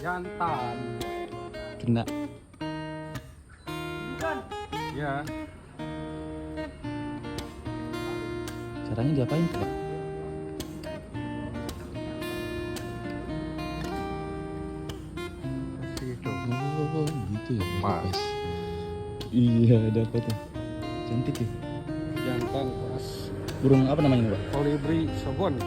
Jantan. Kena. Ya. Caranya diapain tuh, Pak? Kasih itu. Oh, gitu ya. Pas. Iya, dapat tuh. Cantik ya. Jantan pas. Burung apa namanya, Pak? Kolibri Sogon.